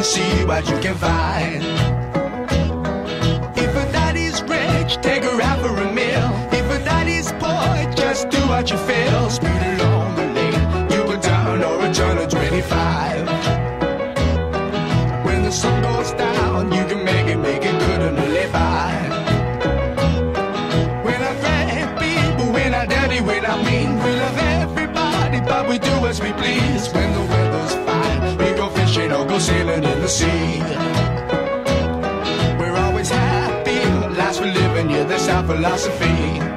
and see what you can find. If a daddy's rich, take her out for a meal. If a daddy's poor, just do what you feel. Speed along the lane, you go down or a turn of 25. When the sun goes down, you can make it good and live by. When I thank people, when I dirty, when I mean, we love everybody, but we do as we please. When the weather's fine, we go fishing or go sailing in the sea. We're always happy, lives we live in, yeah, that's our philosophy.